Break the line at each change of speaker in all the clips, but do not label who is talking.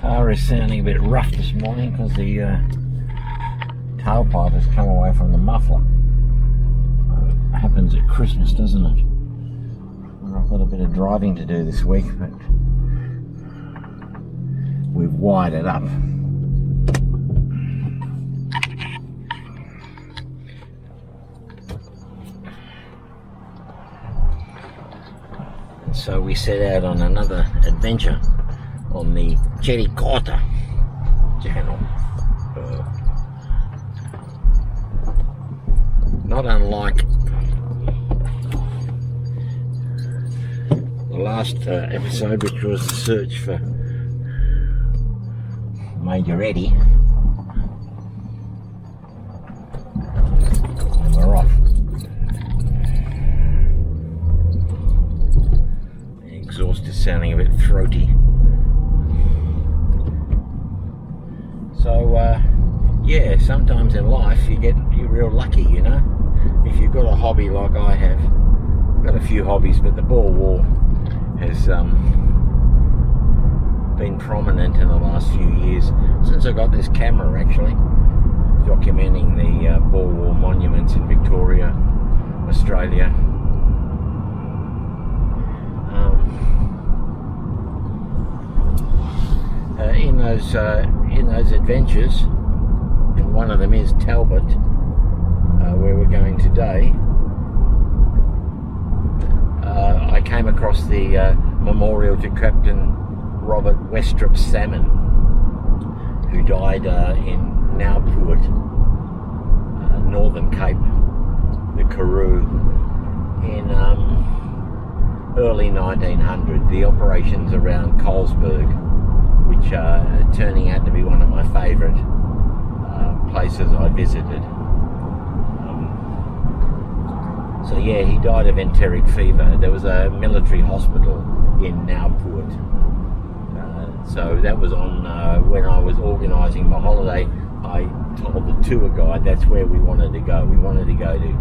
Car is sounding a bit rough this morning because the tailpipe has come away from the muffler. It happens at Christmas, doesn't it? Well, I've got a bit of driving to do this week, but we've wired it up. And so we set out on another adventure on the Cherikota channel. Not unlike the last episode, which was the search for Major Eddie. And we're off. The exhaust is sounding a bit throaty. So, yeah, sometimes in life you're real lucky, you know. If you've got a hobby like I have, I've got a few hobbies, but the Boer War has been prominent in the last few years, since I got this camera actually, documenting the Boer War monuments in Victoria, Australia. In those adventures, and one of them is Talbot, where we're going today, I came across the memorial to Captain Robert Westrup Salmon, who died in Naaupoort, Northern Cape, the Karoo, in early 1900. The operations around Colesberg, which are turning out to be one of my favourite places I visited. So yeah, he died of enteric fever. There was a military hospital in Naaupoort. So that was on when I was organising my holiday. I told the tour guide that's where we wanted to go. We wanted to go to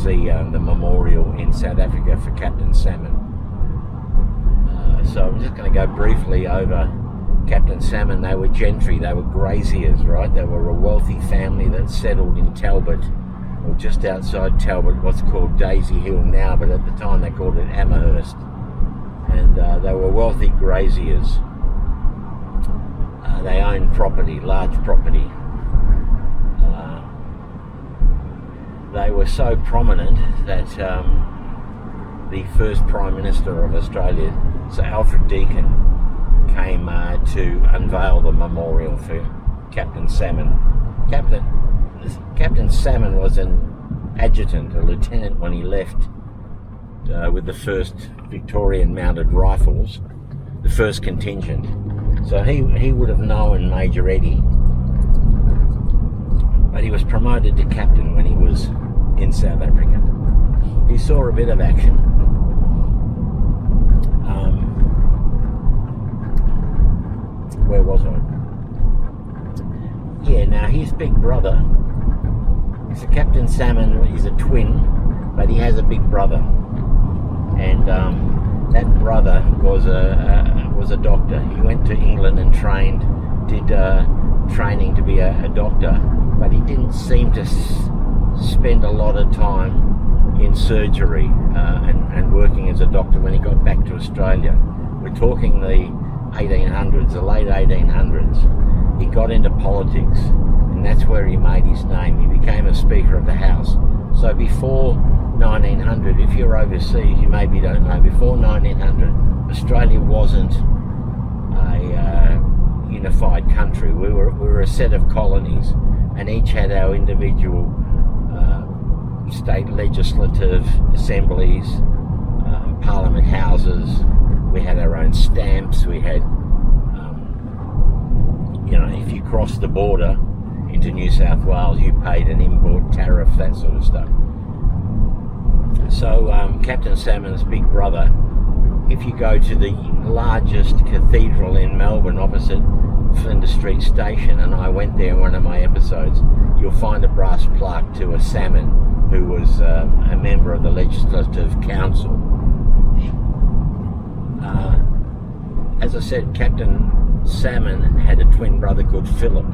see the memorial in South Africa for Captain Salmon. So I'm just going to go briefly over Captain Salmon. They were gentry, they were graziers, right? They were a wealthy family that settled in Talbot, or just outside Talbot, what's called Daisy Hill now, but at the time they called it Amherst. And they were wealthy graziers. They owned property, large property. They were so prominent that the first Prime Minister of Australia, Sir Alfred Deakin, came to unveil the memorial for Captain Salmon. Captain Salmon was an adjutant, a lieutenant, when he left with the 1st Victorian Mounted Rifles, the 1st contingent. So he would have known Major Eddie, but he was promoted to captain when he was in South Africa. He saw a bit of action. Where was I? Yeah, now his big brother, so Captain Salmon is a twin, but he has a big brother, and that brother was a doctor. He went to England and did training to be a doctor, but he didn't seem to spend a lot of time in surgery and working as a doctor when he got back to Australia. We're talking the 1800s, the late 1800s. He got into politics, and that's where he made his name. He became a Speaker of the House. So before 1900, if you're overseas, you maybe don't know, before 1900, Australia wasn't a unified country. We were a set of colonies, and each had our individual state legislative assemblies, parliament houses. We had our own stamps. We had, if you crossed the border into New South Wales, you paid an import tariff, that sort of stuff. So Captain Salmon's big brother, if you go to the largest cathedral in Melbourne opposite Flinders Street Station, and I went there in one of my episodes, you'll find a brass plaque to a Salmon who was a member of the Legislative Council. as I said, Captain Salmon had a twin brother called Philip,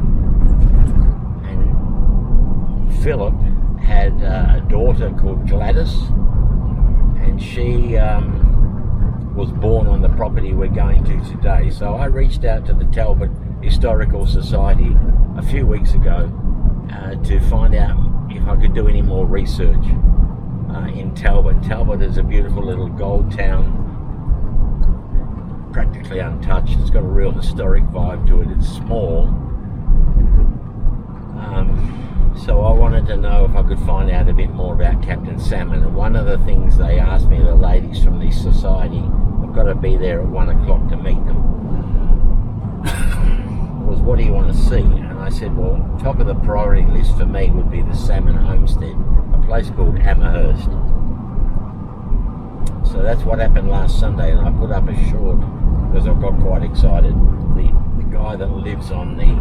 and Philip had a daughter called Gladys, and she was born on the property we're going to today. So I reached out to the Talbot Historical Society a few weeks ago to find out if I could do any more research in Talbot. Talbot is a beautiful little gold town, practically untouched. It's got a real historic vibe to it. It's small. So I wanted to know if I could find out a bit more about Captain Salmon. And one of the things they asked me, the ladies from the society, I've got to be there at 1 o'clock to meet them, was, what do you want to see? And I said, well, top of the priority list for me would be the Salmon Homestead, a place called Amherst. So that's what happened last Sunday, and I put up a short because I got quite excited. The guy that lives on the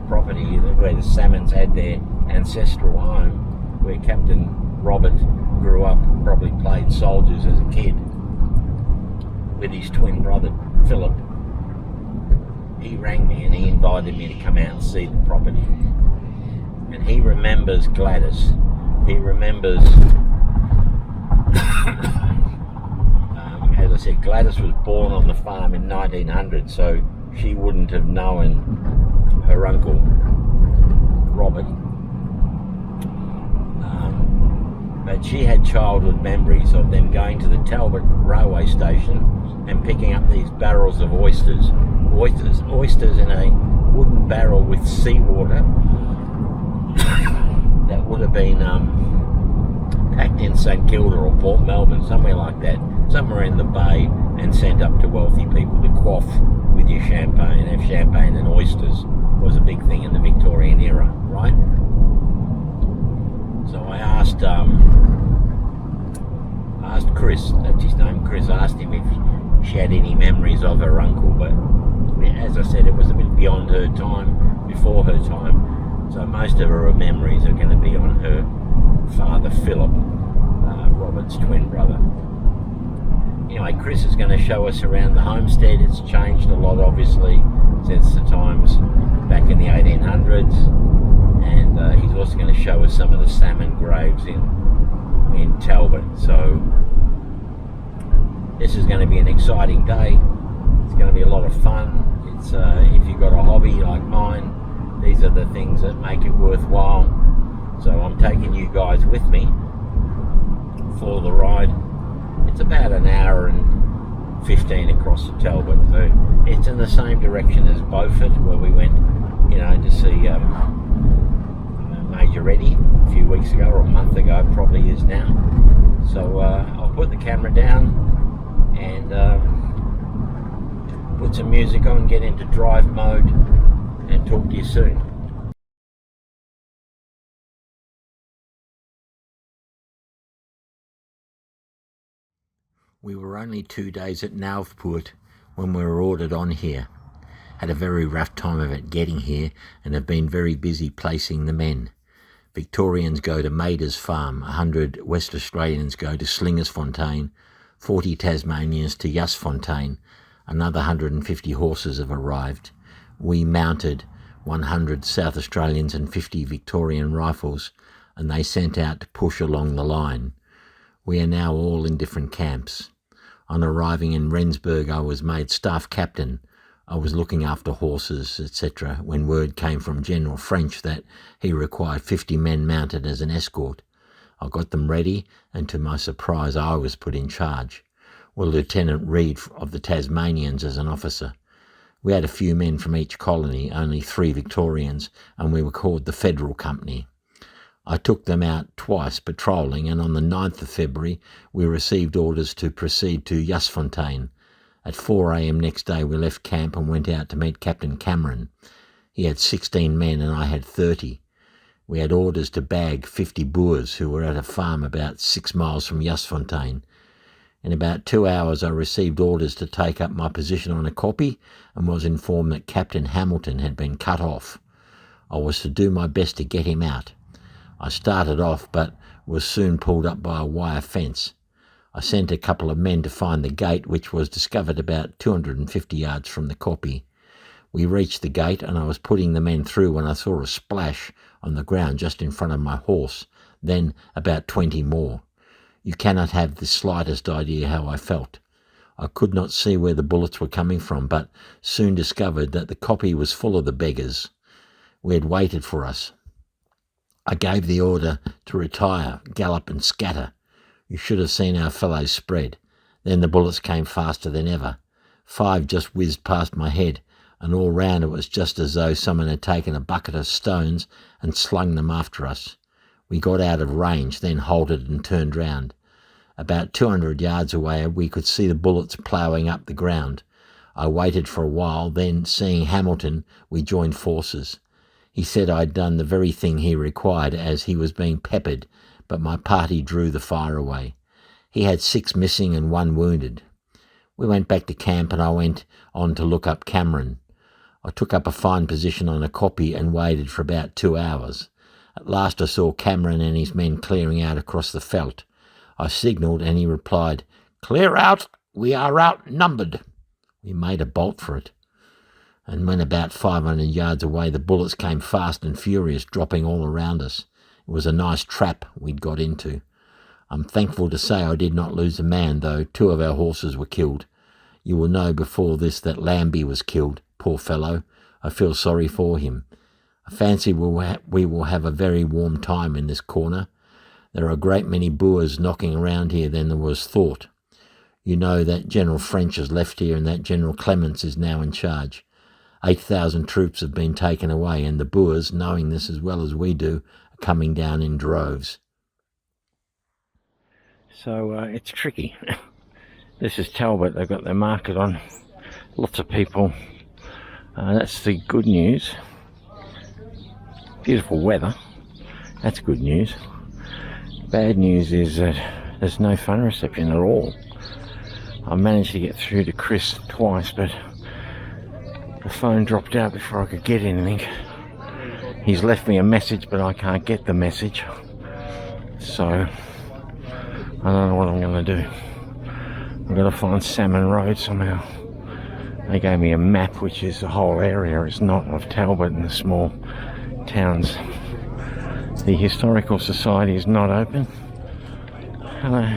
property where the Salmons had their ancestral home, where Captain Robert grew up, probably played soldiers as a kid with his twin brother Philip, he rang me and he invited me to come out and see the property. And he remembers Gladys. He remembers as I said, Gladys was born on the farm in 1900, so she wouldn't have known her uncle Robert, but she had childhood memories of them going to the Talbot railway station and picking up these barrels of oysters in a wooden barrel with seawater that would have been packed in St Kilda or Port Melbourne, somewhere like that, somewhere in the bay, and sent up to wealthy people to quaff with your champagne. Have champagne and oysters was a big thing in the Victorian era, right? So I asked Chris, that's his name, Chris, asked him if she had any memories of her uncle, but as I said, it was a bit beyond her time, before her time, so most of her memories are going to be on her father Philip, Robert's twin brother. Anyway, Chris is going to show us around the homestead. It's changed a lot, obviously, since the times back in the 1800s, and he's also going to show us some of the salmon graves in Talbot. So this is going to be an exciting day. It's going to be a lot of fun. It's if you've got a hobby like mine, these are the things that make it worthwhile. So I'm taking you guys with me for the ride. It's about an hour and 15 across the Talbot, so it's in the same direction as Beaufort, where we went, to see Major Eddie a few weeks ago, or a month ago, it probably is now. So I'll put the camera down and put some music on, get into drive mode, and talk to you soon. We were only 2 days at Naaupoort when we were ordered on here. Had a very rough time of it getting here and have been very busy placing the men. Victorians go to Mader's farm, 100 West Australians go to Slingersfontein, 40 Tasmanians to Jasfontein, another 150 horses have arrived. We mounted 100 South Australians and 50 Victorian rifles, and they sent out to push along the line. We are now all in different camps. On arriving in Rensburg, I was made staff captain. I was looking after horses, etc., when word came from General French that he required 50 men mounted as an escort. I got them ready, and to my surprise I was put in charge, with Lieutenant Reid of the Tasmanians as an officer. We had a few men from each colony, only 3 Victorians, and we were called the Federal Company. I took them out twice patrolling, and on the 9th of February we received orders to proceed to Jasfontein. At 4 a.m. next day we left camp and went out to meet Captain Cameron. He had 16 men and I had 30. We had orders to bag 50 Boers who were at a farm about 6 miles from Jasfontein. In about 2 hours I received orders to take up my position on a kopje and was informed that Captain Hamilton had been cut off. I was to do my best to get him out. I started off but was soon pulled up by a wire fence. I sent a couple of men to find the gate, which was discovered about 250 yards from the kopje. We reached the gate, and I was putting the men through when I saw a splash on the ground just in front of my horse, then about 20 more. You cannot have the slightest idea how I felt. I could not see where the bullets were coming from, but soon discovered that the kopje was full of the beggars. We had waited for us. I gave the order to retire, gallop and scatter. You should have seen our fellows spread. Then the bullets came faster than ever. 5 just whizzed past my head, and all round it was just as though someone had taken a bucket of stones and slung them after us. We got out of range, then halted and turned round. About 200 yards away we could see the bullets ploughing up the ground. I waited for a while, then, seeing Hamilton, we joined forces. He said I'd done the very thing he required, as he was being peppered, but my party drew the fire away. He had 6 missing and 1 wounded. We went back to camp, and I went on to look up Cameron. I took up a fine position on a kopje and waited for about 2 hours. At last I saw Cameron and his men clearing out across the veldt. I signalled, and he replied, "Clear out, we are outnumbered." We made a bolt for it, and when about 500 yards away the bullets came fast and furious, dropping all around us. It was a nice trap we'd got into. I'm thankful to say I did not lose a man, though 2 of our horses were killed. You will know before this that Lambie was killed. Poor fellow, I feel sorry for him. I fancy we will have a very warm time in this corner. There are a great many Boers knocking around here than there was thought. You know that General French has left here and that General Clements is now in charge. 8,000 troops have been taken away, and the Boers, knowing this as well as we do, are coming down in droves. So it's tricky. This is Talbot. They've got their market on. Lots of people. That's the good news. Beautiful weather. That's good news. Bad news is that there's no phone reception at all. I managed to get through to Chris twice, but the phone dropped out before I could get anything. He's left me a message, but I can't get the message. So I don't know what I'm going to do. I've got to find Salmon Road somehow. They gave me a map, which is the whole area. It's not of Talbot and the small towns. The Historical Society is not open. Hello.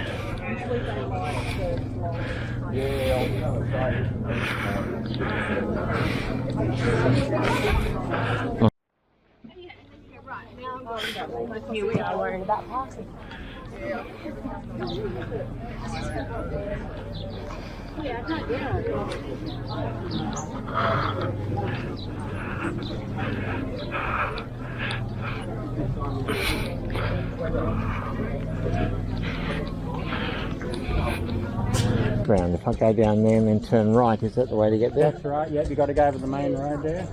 Here we are worried about passing.
Ground. If I go down there and then turn right, is that the way to get there?
That's right, yeah, you've got to go over the main road there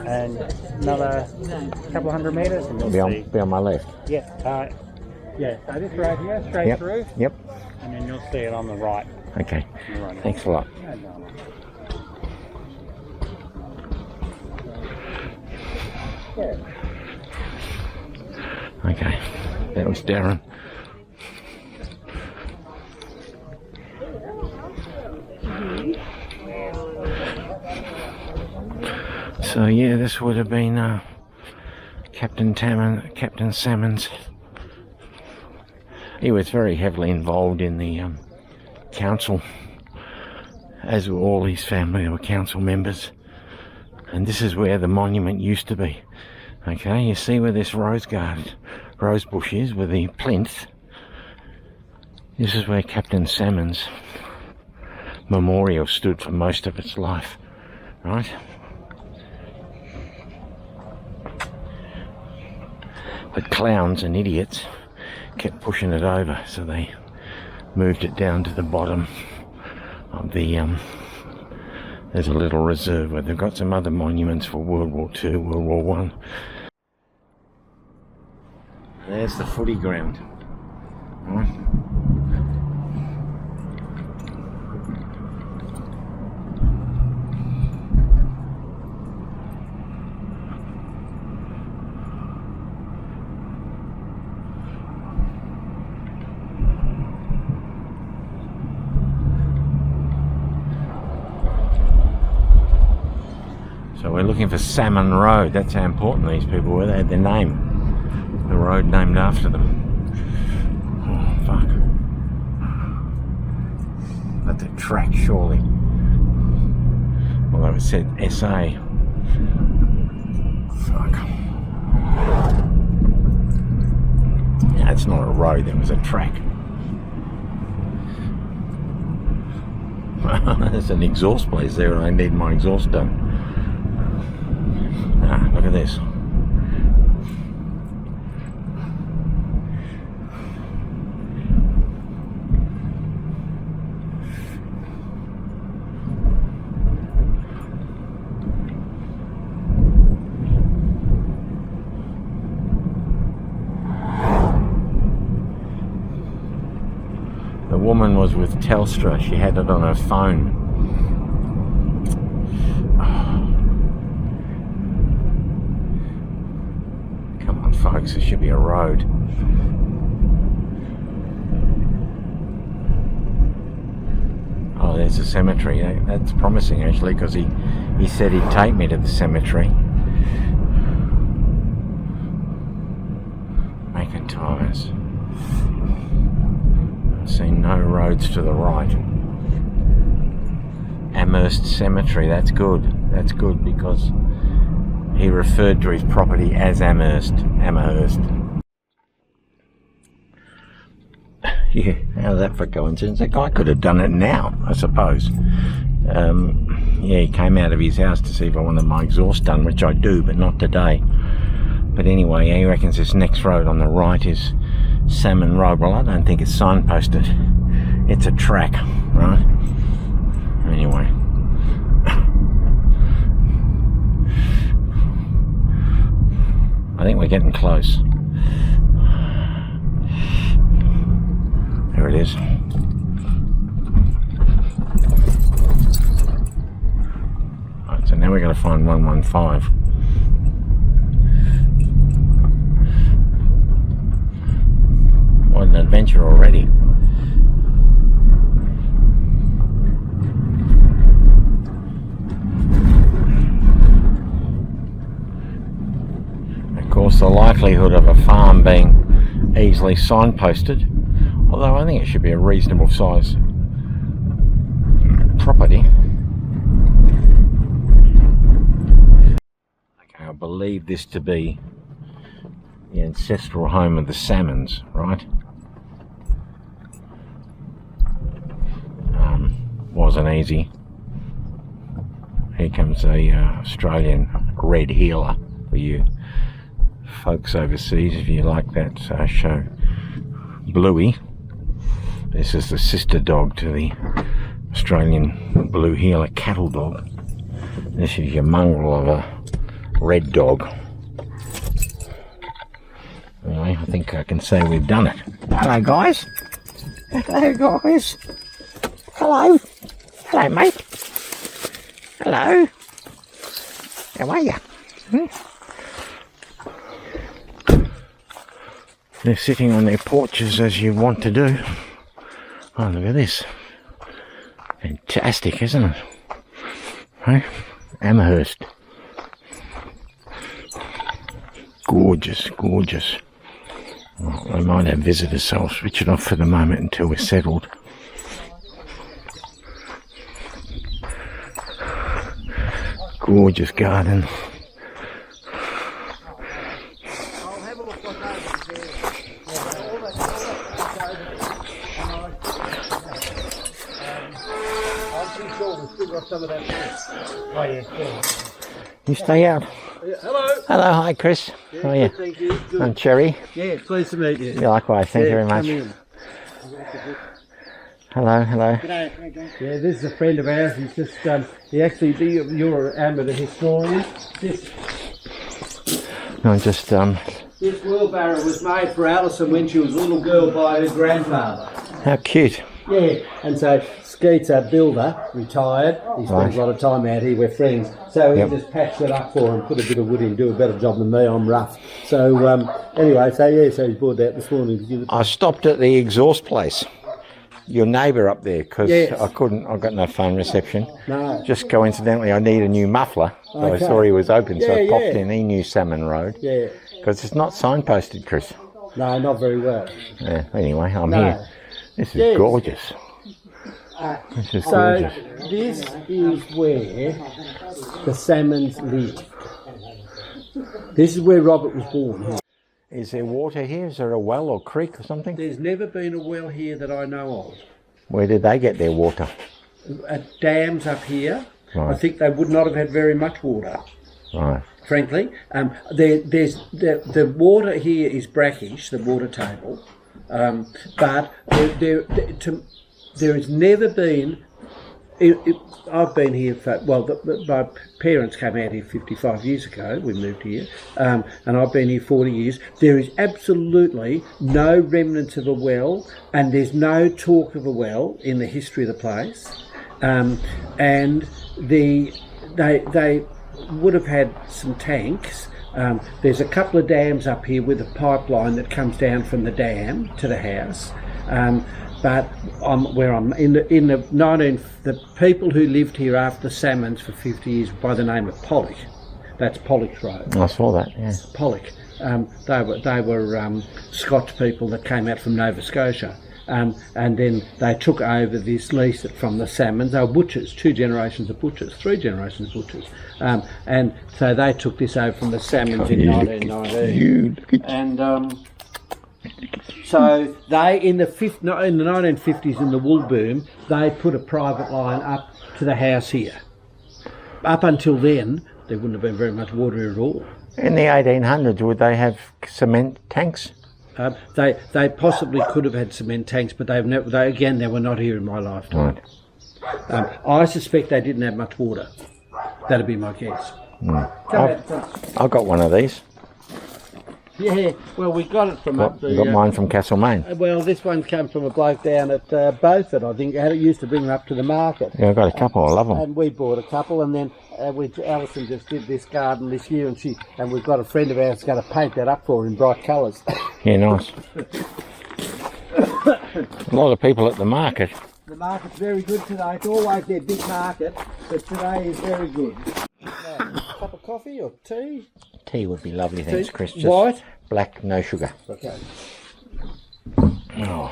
and another couple of 100 metres and you'll see.
Be on my left.
Yeah, yeah, so this road here, straight through.
Yep.
And then you'll see it on the right.
Okay, thanks a lot.
No drama.
Okay, that was Darren. So yeah, this would have been Captain Salmon's. He was very heavily involved in the council, as were all his family. They were council members, and this is where the monument used to be. Okay, you see where this rose bush is with the plinth. This is where Captain Salmon's memorial stood for most of its life, right? But clowns and idiots kept pushing it over, so they moved it down to the bottom of the there's a little reserve where they've got some other monuments for World War II, World War One. There's the footy ground. So we're looking for Salmon Road. That's how important these people were. They had their name, the road named after them. Oh, fuck. That's a track, surely. Although it said SA. Fuck. Yeah, it's not a road, it was a track. There's an exhaust place there, and I need my exhaust done. Ah, look at this. The woman was with Telstra. She had it on her phone. Come on, folks, there should be a road. Oh, there's a cemetery. That's promising, actually, because he said he'd take me to the cemetery. Making tires. Seen no roads to the right. Amherst Cemetery, that's good. That's good because he referred to his property as Amherst. Yeah, how's that for coincidence? The guy could have done it now, I suppose. Yeah, he came out of his house to see if I wanted my exhaust done, which I do, but not today. But anyway, he reckons this next road on the right is Salmon Road. Well, I don't think it's signposted. It's a track, right? Anyway. I think we're getting close. There it is. Right, so now we're going to find 115. What an adventure already. Of course, the likelihood of a farm being easily signposted, although I think it should be a reasonable size property. Okay, I believe this to be the ancestral home of the Salmons, right? Wasn't easy. Here comes a Australian red heeler for you folks overseas, if you like that show. Bluey. This is the sister dog to the Australian blue heeler cattle dog. This is your mongrel of a red dog. Anyway, I think I can say we've done it. Hello, guys. Hello, guys. Hello. Hello, mate. Hello. How are you? They're sitting on their porches as you want to do. Oh, look at this. Fantastic, isn't it? Hey? Amherst. Gorgeous, gorgeous. Well, we might have visitors, so I'll switch it off for the moment until we're settled. Gorgeous garden. You stay out.
Hello.
Hello, hi Chris.
Yeah,
How are you?
good, thank you. Good.
I'm Cherry.
Yeah, pleased to meet you.
Yeah, likewise, thank you very much.
come in.
Hello, hello.
Yeah, this is a friend of ours. He's just you're an amateur historian.
No, just
This wheelbarrow was made for Alison when she was a little girl by her grandfather.
how cute.
Yeah, and so Skeet's a builder, retired. He spends a lot of time out here. We're friends. So he just patched it up for him, put a bit of wood in, do a better job than me. I'm rough. So anyway, so he bought that this morning.
I stopped at the exhaust place your neighbour up there, because
Yes.
I got no phone reception.
No.
Just coincidentally, I need a new muffler. So I
Okay.
saw he was open, so I
Yeah,
popped
yeah.
in. He knew Salmon Road.
Yeah.
Because it's not signposted, Chris.
No, not very well.
Yeah, anyway, I'm
No.
here. This is
Yes.
gorgeous. This is
So
gorgeous.
this is where the salmons lived. This is where Robert was born. Here.
Is there water here? Is there a well or creek or something?
There's never been a well here that I know of.
Where did they get their water?
Dams up here.
Right.
I think they would not have had very much water.
Right.
Frankly, there's the water here is brackish, the water table, but there has never been. I've been here for, my parents came out here 55 years ago. We moved here, and I've been here 40 years. There is absolutely no remnants of a well, and there's no talk of a well in the history of the place. And they would have had some tanks. There's a couple of dams up here with a pipeline that comes down from the dam to the house. But the people who lived here after the Salmons for 50 years by the name of Pollock. That's Pollock's Road.
I saw that, yeah.
Pollock. They were Scotch people that came out from Nova Scotia. And then they took over this lease from the Salmons. They were butchers, 2 generations of butchers, 3 generations of butchers. And so they took this over from the Salmons in 1919. And so they, in the 1950s, in the wool boom, they put a private line up to the house here. Up until then, there wouldn't have been very much water at all.
In the 1800s, would they have cement tanks?
They possibly could have had cement tanks, but they were not here in my lifetime.
Right.
I suspect they didn't have much water. That'd be my guess.
I've got one of these.
Yeah, well, we got it from up the...
got mine from Castlemaine.
Well, this one came from a bloke down at Beaufort, I think. It used to bring them up to the market.
Yeah, I've got a couple. I love them.
And we bought a couple, and then Alison just did this garden this year, and we've got a friend of ours going to paint that up for her in bright colours.
Yeah, nice. A lot of people at the market.
The market's very good today. It's always their big market, but today is very good. Now, a cup of coffee or tea?
Tea would be lovely, thanks, Chris. Just
White?
Black, no sugar.
Okay.
Oh.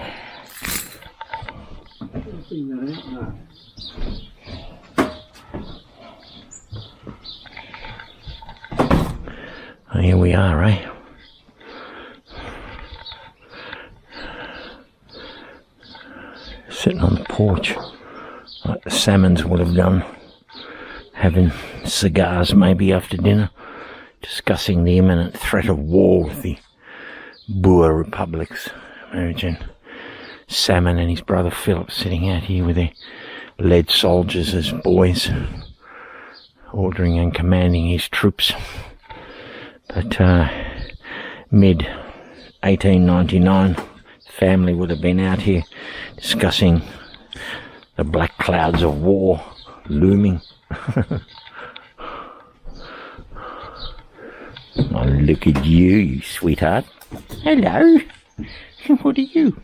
No.
Here we are, eh? Sitting on the porch, like the Salmons would have done, having cigars maybe after dinner, discussing the imminent threat of war with the Boer republics. Imagine Salmon and his brother Philip sitting out here with their lead soldiers as boys, ordering and commanding his troops. But mid 1899, the family would have been out here discussing the black clouds of war looming. Oh, look at you, you sweetheart. Hello. What are you?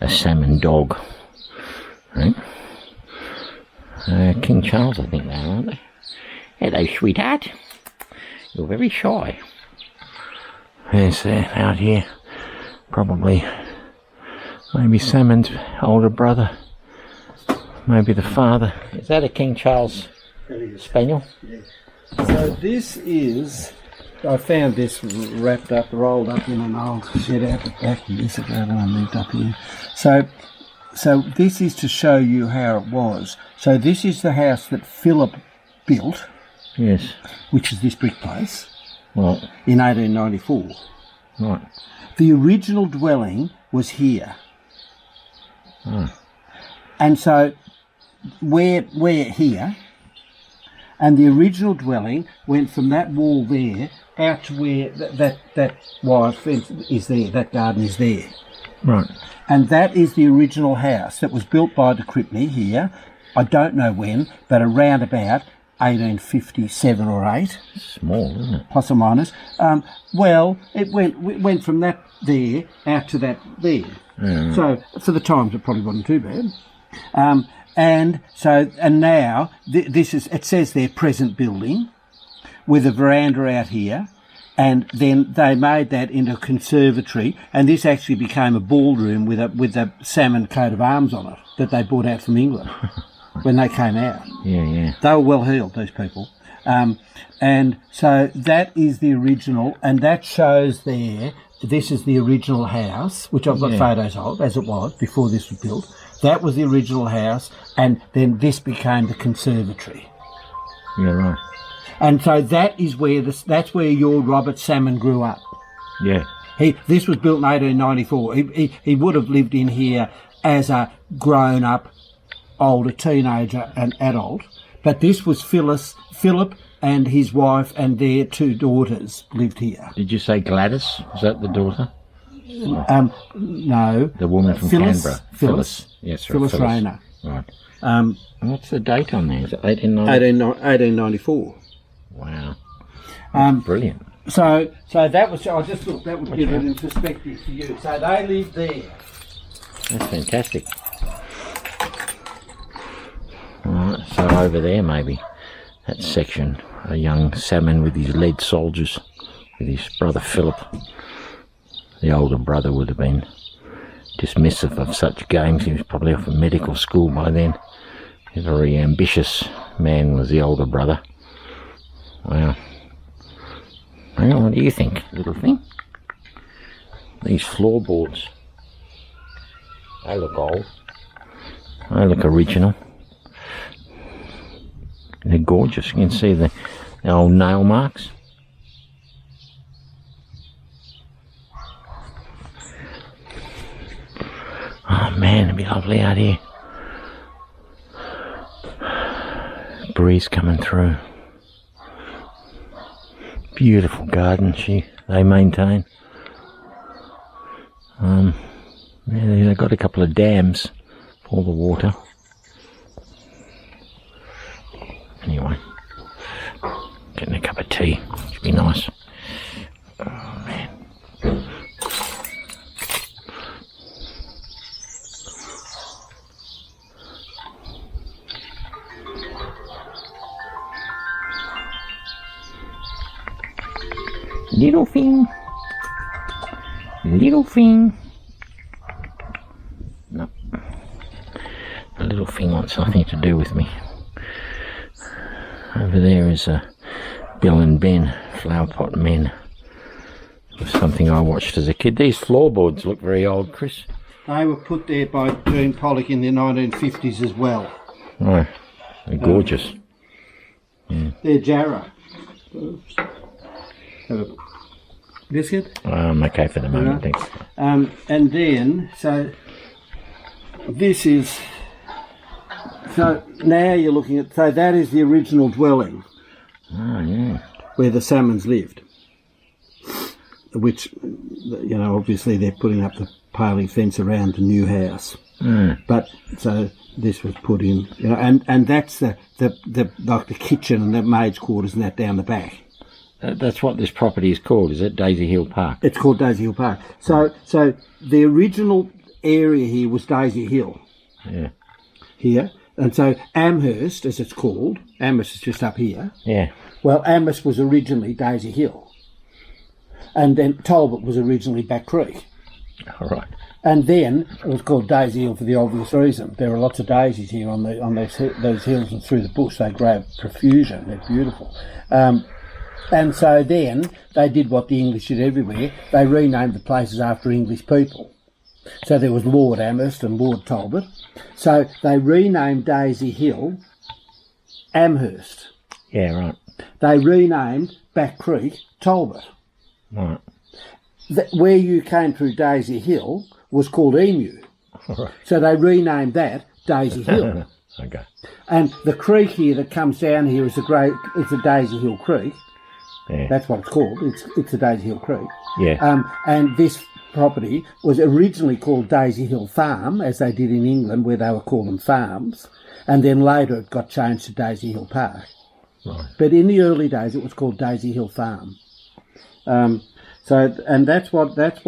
A salmon dog. Right? King Charles, I think they are, aren't they? Hello, sweetheart. You're very shy. There's out here, probably, maybe Salmon's older brother, maybe the father. Is that a King Charles Spaniel?
Yeah. So this is, I found this rolled up in an old shed out the back years ago when I moved up here. So this is to show you how it was. So this is the house that Philip built.
Yes.
Which is this brick place.
Right.
In 1894.
Right.
The original dwelling was here.
Oh.
And so we're here, and the original dwelling went from that wall there out to where that wire fence is there, that garden is there.
Right.
And that is the original house that was built by de Cripney here, I don't know when, but around about 1857 or 8.
Small, isn't it?
Plus or minus. Well, it went from that there out to that there. So for the times, it probably wasn't too bad. And now this is, it says their present building with a veranda out here, and then they made that into a conservatory, and this actually became a ballroom with a salmon coat of arms on it that they brought out from England when they came out.
Yeah.
They were well heeled, these people. And so that is the original, and that shows there, this is the original house, which I've got photos of, as it was, before this was built. That was the original house, and then this became the conservatory.
Yeah, right.
And so that is where that's where your Robert Salmon grew up.
Yeah.
This was built in 1894. He would have lived in here as a grown-up, older teenager and adult, but this was Philip and his wife and their 2 daughters lived here.
Did you say Gladys? Was that the daughter?
No.
The woman from Canberra. Phyllis. Yes, right.
Phyllis Rayner.
Right. What's the date on there? Is it
1894.
Wow. Brilliant.
So that was, I just thought that would give it in perspective for you. So they lived there.
That's fantastic. Alright, so over there maybe, that section, a young salmon with his lead soldiers, with his brother Philip. The older brother would have been dismissive of such games. He was probably off at medical school by then. A very ambitious man was the older brother. Wow. Well, what do you think, little thing? These floorboards. They look old. They look original. They're gorgeous. You can see the old nail marks. Oh man, it'd be lovely out here. Breeze coming through. Beautiful garden they maintain. They've got a couple of dams for the water. Anyway, getting a cup of tea. Should be nice. Oh man. Little thing. Little thing. No. The little thing wants nothing to do with me. Over there is Bill and Ben, Flower Pot Men. It was something I watched as a kid. These floorboards look very old, Chris.
They were put there by Jean Pollock in the 1950s as well.
Oh, they're gorgeous.
They're Jarrah. Oops. Have a biscuit?
I'm okay for the moment, thanks.
And then, so this is, so now you're looking at, so that is the original dwelling.
Oh, yeah.
Where the salmons lived. Which, you know, obviously they're putting up the paling fence around the new house. But, so this was put in, you know, and that's the like the kitchen and the maid's quarters and that down the back.
That's what this property is called, is it? Daisy Hill Park?
It's called Daisy Hill Park. So the original area here was Daisy Hill.
Yeah.
Here. And so Amherst, as it's called, Amherst is just up here.
Yeah.
Well, Amherst was originally Daisy Hill. And then Talbot was originally Back Creek.
All right.
And then it was called Daisy Hill for the obvious reason. There are lots of daisies here on those hills and through the bush. They grow profusion. They're beautiful. And so then they did what the English did everywhere. They renamed the places after English people. So there was Lord Amherst and Lord Talbot. So they renamed Daisy Hill Amherst.
Yeah, right.
They renamed Back Creek Talbot.
Right.
Where you came through Daisy Hill was called Emu.
Right.
So they renamed that Daisy Hill.
Okay.
And the creek here that comes down here is the Daisy Hill Creek.
Yeah.
That's what it's called. It's the Daisy Hill Creek.
Yeah.
And this property was originally called Daisy Hill Farm, as they did in England, where they were calling farms. And then later it got changed to Daisy Hill Park.
Right.
But in the early days, it was called Daisy Hill Farm. And that's where that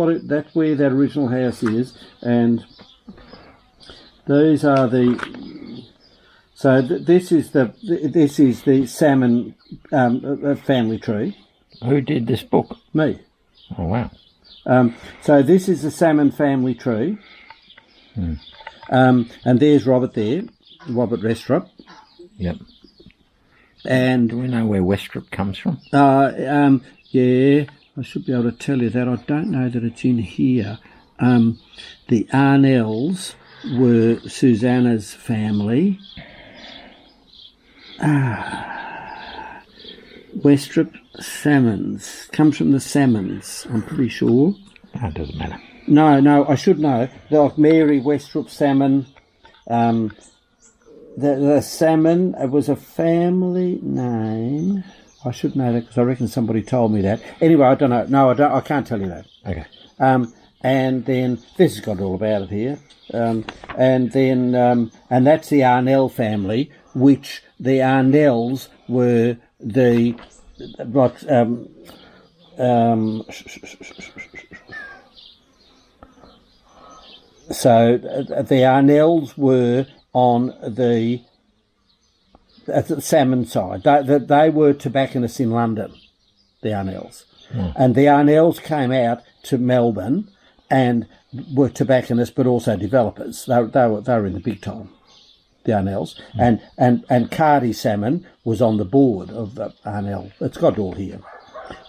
original house is, and these are the. So this is the salmon family tree.
Who did this book?
Me.
Oh wow.
So this is the salmon family tree. And there's Robert there, Robert Westrup.
Yep.
And
do we know where Westrup comes from?
Yeah, I should be able to tell you that. I don't know that it's in here. The Arnells were Susanna's family. Westrup Salmons comes from the Salmons, I'm pretty sure.
Oh, it doesn't matter.
No, I should know. Like Mary Westrup Salmon. The Salmon, it was a family name. I should know that because I reckon somebody told me that. Anyway, I don't know. No, I can't tell you that.
Okay.
And then this has got all about it here. And that's the Arnell family, which the Arnells were the so the Arnells were on the salmon side. They were tobacconists in London, the Arnells. And the Arnells came out to Melbourne and were tobacconists but also developers. They were in the big time, the Arnells. And Cardi Salmon was on the board of the Arnell. It's got it all here.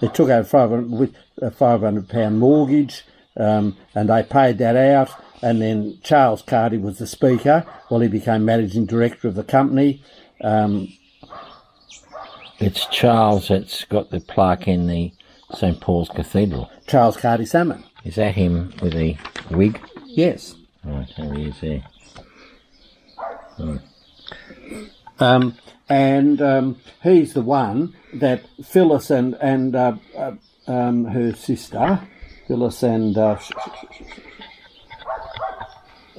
They took out with a £500 mortgage, and they paid that out. And then Charles Cardi was the speaker while he became managing director of the company.
It's Charles that's got the plaque in the St Paul's Cathedral.
Charles Cardi Salmon.
Is that him with the wig?
Yes.
Right, there he is there.
He's the one that Phyllis and her sister, Phyllis and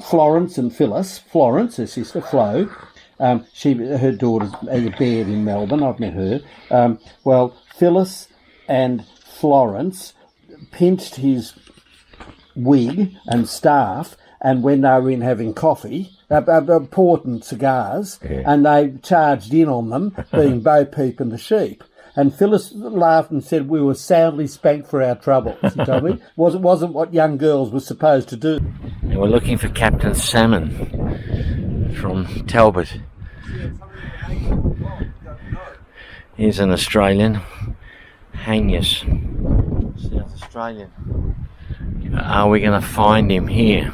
Florence and Phyllis, Florence, her sister, Flo, her daughter's a bed in Melbourne, I've met her. Phyllis and Florence pinched his wig and staff, and when they were in having coffee, porting cigars, and they charged in on them, being Bo Peep and the sheep. And Phyllis laughed and said we were soundly spanked for our troubles, he told me. It wasn't what young girls were supposed to do.
And we're looking for Captain Salmon from Talbot. Here's an Australian, Hanyas, South Australian. Are we going to find him here?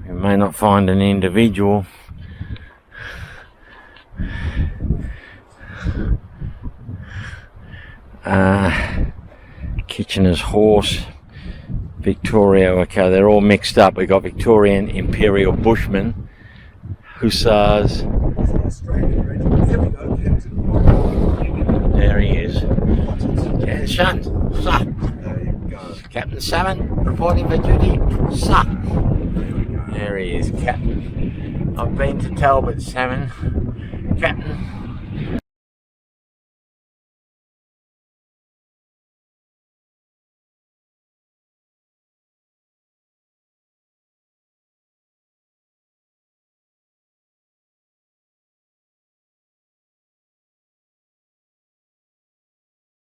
We may not find an individual. Kitchener's horse, Victoria, okay, they're all mixed up. We've got Victorian Imperial Bushmen, Hussars. There he is. Attention, sir. Captain Salmon reporting for duty, sir. There he is, Captain. I've been to Talbot, Salmon. Captain.